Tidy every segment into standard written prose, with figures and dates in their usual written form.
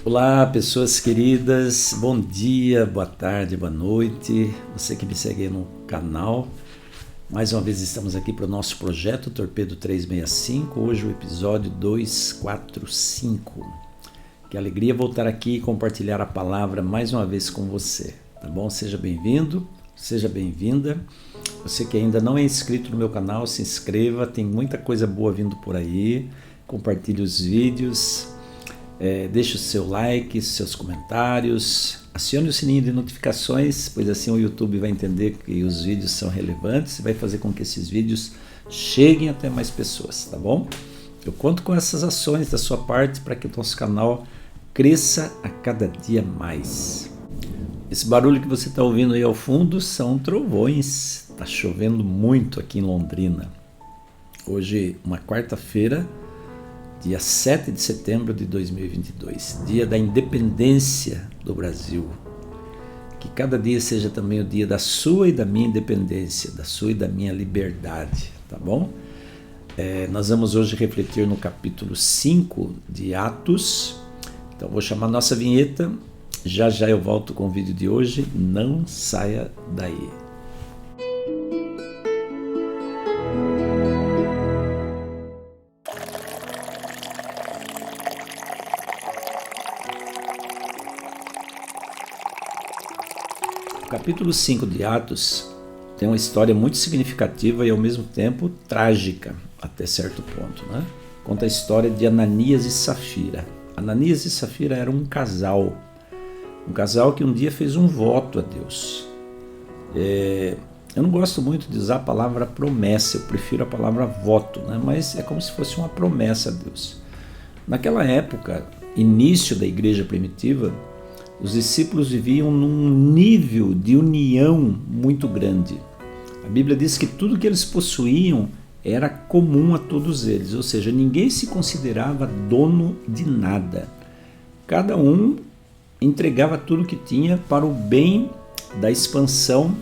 Olá, pessoas queridas, bom dia, boa tarde, boa noite, você que me segue aí no canal. Mais uma vez estamos aqui para o nosso projeto Torpedo 365, hoje o episódio 245. Que alegria voltar aqui e compartilhar a palavra mais uma vez com você, tá bom? Seja bem-vindo, seja bem-vinda. Você que ainda não é inscrito no meu canal, se inscreva, tem muita coisa boa vindo por aí. Compartilhe os vídeos. Deixe o seu like, seus comentários, acione o sininho de notificações, pois assim o YouTube vai entender que os vídeos são relevantes e vai fazer com que esses vídeos cheguem até mais pessoas, tá bom? Eu conto com essas ações da sua parte para que o nosso canal cresça a cada dia mais. Esse barulho que você está ouvindo aí ao fundo são trovões, está chovendo muito aqui em Londrina. Hoje, uma quarta-feira, dia 7 de setembro de 2022, dia da independência do Brasil. Que cada dia seja também o dia da sua e da minha independência, da sua e da minha liberdade, tá bom? Nós vamos hoje refletir no capítulo 5 de Atos. Então vou chamar nossa vinheta, já eu volto com o vídeo de hoje, não saia daí. O capítulo 5 de Atos tem uma história muito significativa e ao mesmo tempo trágica, até certo ponto, né? Conta a história de Ananias e Safira. Ananias e Safira eram um casal que um dia fez um voto a Deus. Eu não gosto muito de usar a palavra promessa, eu prefiro a palavra voto, né? Mas é como se fosse uma promessa a Deus. Naquela época, início da igreja primitiva, os discípulos viviam num nível de união muito grande. A Bíblia diz que tudo que eles possuíam era comum a todos eles, ou seja, ninguém se considerava dono de nada. Cada um entregava tudo que tinha para o bem da expansão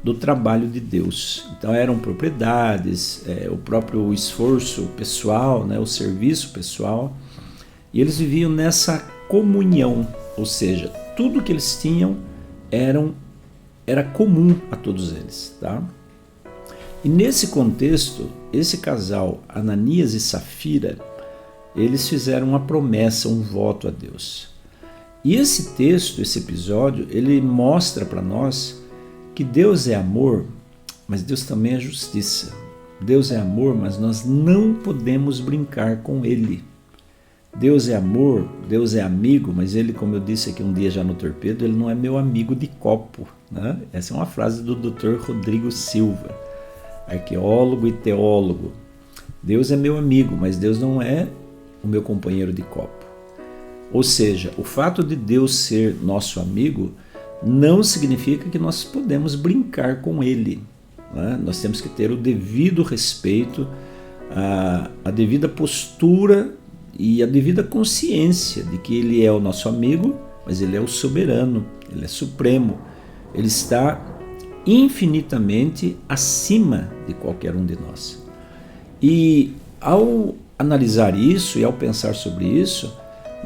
do trabalho de Deus. Então eram propriedades, o próprio esforço pessoal, né, o serviço pessoal, e eles viviam nessa comunhão. Ou seja, tudo que eles tinham era comum a todos eles, tá? E nesse contexto, esse casal, Ananias e Safira, eles fizeram uma promessa, um voto a Deus. E esse texto, esse episódio, ele mostra para nós que Deus é amor, mas Deus também é justiça. Deus é amor, mas nós não podemos brincar com Ele. Deus é amor, Deus é amigo, mas ele, como eu disse aqui um dia já no Torpedo, ele não é meu amigo de copo, né? Essa é uma frase do Dr. Rodrigo Silva, arqueólogo e teólogo. Deus é meu amigo, mas Deus não é o meu companheiro de copo. Ou seja, o fato de Deus ser nosso amigo não significa que nós podemos brincar com ele, né? Nós temos que ter o devido respeito, a devida postura e a devida consciência de que ele é o nosso amigo, mas ele é o soberano, ele é supremo, ele está infinitamente acima de qualquer um de nós. E ao analisar isso e ao pensar sobre isso,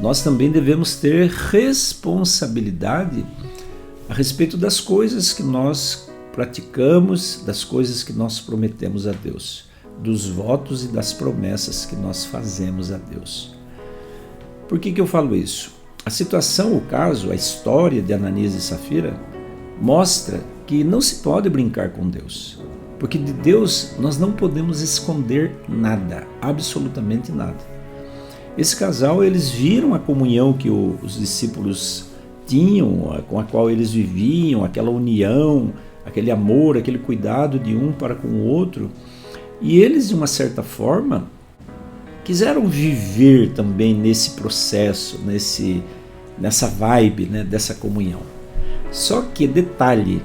nós também devemos ter responsabilidade a respeito das coisas que nós praticamos, das coisas que nós prometemos a Deus, dos votos e das promessas que nós fazemos a Deus. Por que eu falo isso? A situação, o caso, a história de Ananias e Safira mostra que não se pode brincar com Deus, porque de Deus nós não podemos esconder nada, absolutamente nada. Esse casal, eles viram a comunhão que os discípulos tinham, com a qual eles viviam, aquela união, aquele amor, aquele cuidado de um para com o outro. E eles, de uma certa forma, quiseram viver também nesse processo, nessa vibe, né, dessa comunhão. Só que, detalhe,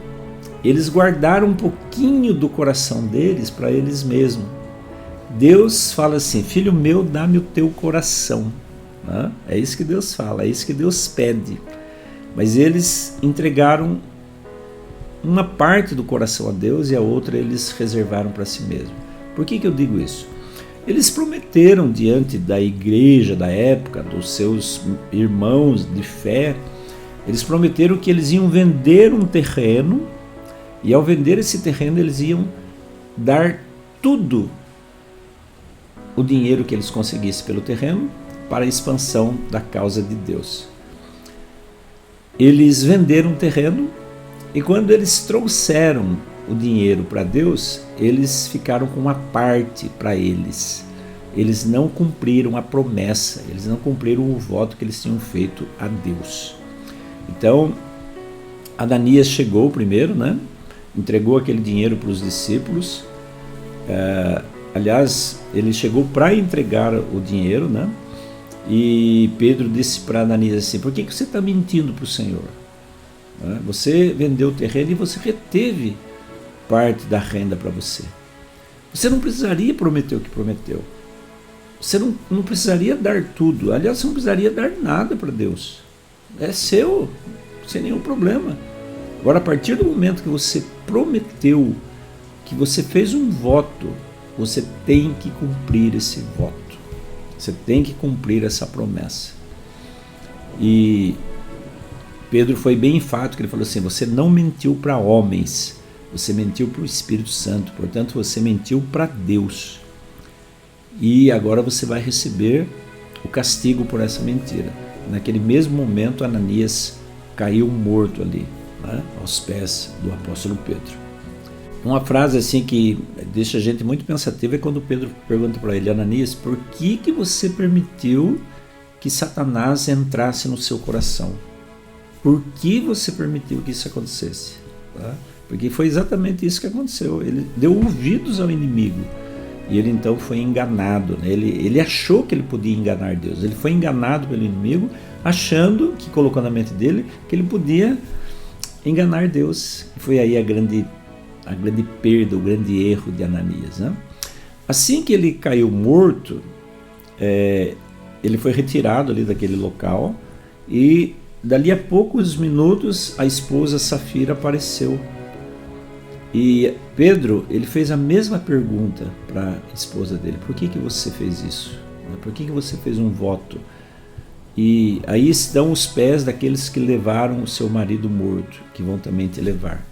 eles guardaram um pouquinho do coração deles para eles mesmos. Deus fala assim: filho meu, dá-me o teu coração. Né? É isso que Deus fala, é isso que Deus pede. Mas eles entregaram uma parte do coração a Deus e a outra eles reservaram para si mesmos. Por que eu digo isso? Eles prometeram diante da igreja da época, dos seus irmãos de fé, eles prometeram que eles iam vender um terreno, e ao vender esse terreno eles iam dar tudo o dinheiro que eles conseguissem pelo terreno para a expansão da causa de Deus. Eles venderam o terreno, e quando eles trouxeram o dinheiro para Deus, eles ficaram com uma parte para eles. Eles não cumpriram a promessa, eles não cumpriram o voto que eles tinham feito a Deus. Então, Ananias chegou primeiro, né? Entregou aquele dinheiro para os discípulos. Aliás, ele chegou para entregar o dinheiro, né? E Pedro disse para Ananias assim: por que você está mentindo para o Senhor? Você vendeu o terreno e você reteve parte da renda para você. Você não precisaria prometer o que prometeu. Você não precisaria dar tudo. Aliás, você não precisaria dar nada para Deus. É seu, sem nenhum problema. Agora, a partir do momento que você prometeu, que você fez um voto, você tem que cumprir esse voto. Você tem que cumprir essa promessa. E Pedro foi bem enfático, ele falou assim: você não mentiu para homens, você mentiu para o Espírito Santo, portanto você mentiu para Deus. E agora você vai receber o castigo por essa mentira. Naquele mesmo momento, Ananias caiu morto ali, né, aos pés do apóstolo Pedro. Uma frase assim que deixa a gente muito pensativa é quando Pedro pergunta para ele: Ananias, por que você permitiu que Satanás entrasse no seu coração? Por que você permitiu que isso acontecesse? Tá? Porque foi exatamente isso que aconteceu. Ele deu ouvidos ao inimigo e ele então foi enganado, né? Ele achou que ele podia enganar Deus. Ele foi enganado pelo inimigo, achando, que colocou na mente dele, que ele podia enganar Deus. E foi aí a grande perda, o grande erro de Ananias, né? Assim que ele caiu morto, ele foi retirado ali daquele local, e dali a poucos minutos a esposa Safira apareceu. E Pedro, ele fez a mesma pergunta para a esposa dele: por que você fez isso? Por que você fez um voto? E aí estão os pés daqueles que levaram o seu marido morto, que vão também te levar.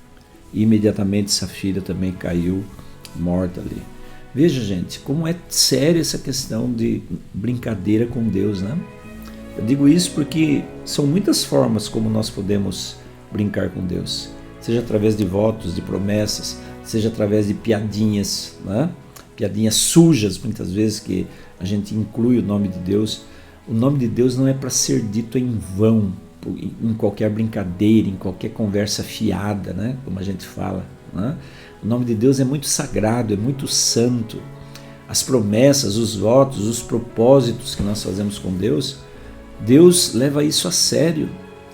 E imediatamente Safira também caiu morta ali. Veja, gente, como é séria essa questão de brincadeira com Deus, né? Eu digo isso porque são muitas formas como nós podemos brincar com Deus. Seja através de votos, de promessas, seja através de piadinhas, né? Piadinhas sujas, muitas vezes, que a gente inclui o nome de Deus. O nome de Deus não é para ser dito em vão, em qualquer brincadeira, em qualquer conversa fiada, né? Como a gente fala, né? O nome de Deus é muito sagrado, é muito santo. As promessas, os votos, os propósitos que nós fazemos com Deus, Deus leva isso a sério.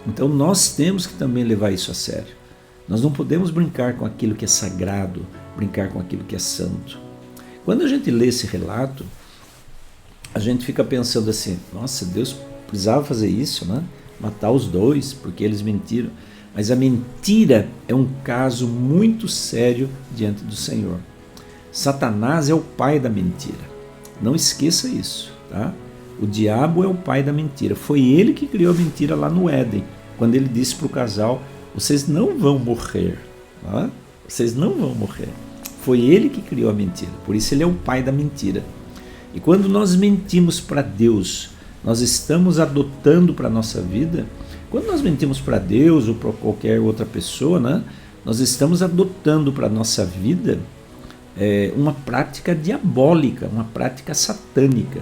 Então nós temos que também levar isso a sério. Nós não podemos brincar com aquilo que é sagrado, brincar com aquilo que é santo. Quando a gente lê esse relato, a gente fica pensando assim: nossa, Deus precisava fazer isso, né? Matar os dois porque eles mentiram. Mas a mentira é um caso muito sério diante do Senhor. Satanás é o pai da mentira. Não esqueça isso, tá? O diabo é o pai da mentira. Foi ele que criou a mentira lá no Éden, quando ele disse para o casal: vocês não vão morrer, tá? Vocês não vão morrer. Foi ele que criou a mentira, por isso ele é o pai da mentira. E quando nós mentimos para Deus, nós estamos adotando para a nossa vida. Quando nós mentimos para Deus ou para qualquer outra pessoa, né, nós estamos adotando para a nossa vida uma prática diabólica, uma prática satânica.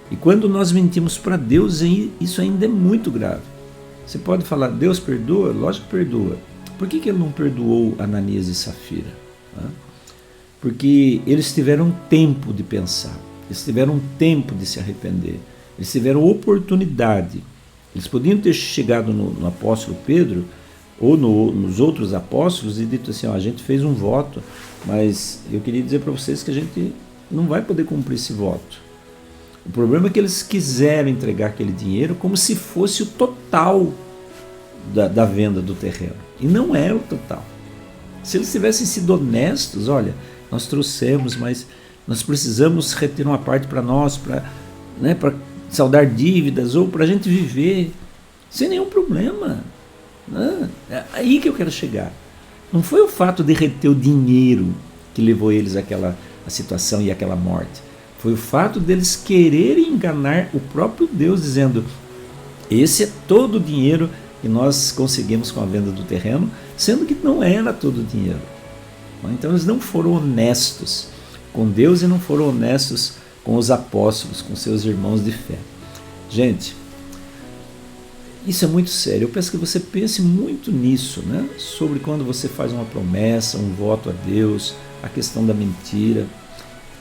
E quando nós mentimos para Deus, isso ainda é muito grave. Você pode falar: Deus perdoa? Lógico que perdoa. Por que ele não perdoou Ananias e Safira? Porque eles tiveram tempo de pensar, eles tiveram tempo de se arrepender, eles tiveram oportunidade. Eles podiam ter chegado no apóstolo Pedro ou nos outros apóstolos e dito assim: a gente fez um voto, mas eu queria dizer para vocês que a gente não vai poder cumprir esse voto. O problema é que eles quiseram entregar aquele dinheiro como se fosse o total da venda do terreno. E não é o total. Se eles tivessem sido honestos: olha, nós trouxemos, mas nós precisamos reter uma parte para nós, para saldar dívidas ou para a gente viver sem nenhum problema. Né? É aí que eu quero chegar. Não foi o fato de reter o dinheiro que levou eles àquela situação e àquela morte. Foi o fato deles quererem enganar o próprio Deus, dizendo: esse é todo o dinheiro que nós conseguimos com a venda do terreno, sendo que não era todo o dinheiro. Então eles não foram honestos com Deus e não foram honestos com os apóstolos, com seus irmãos de fé. Gente, isso é muito sério. Eu peço que você pense muito nisso, né? Sobre quando você faz uma promessa, um voto a Deus, a questão da mentira.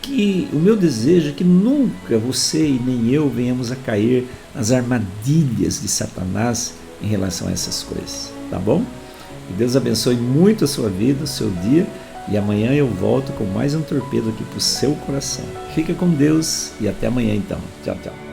Que o meu desejo é que nunca você e nem eu venhamos a cair nas armadilhas de Satanás em relação a essas coisas, tá bom? Que Deus abençoe muito a sua vida, o seu dia, e amanhã eu volto com mais um torpedo aqui para o seu coração. Fica com Deus e até amanhã então. Tchau, tchau.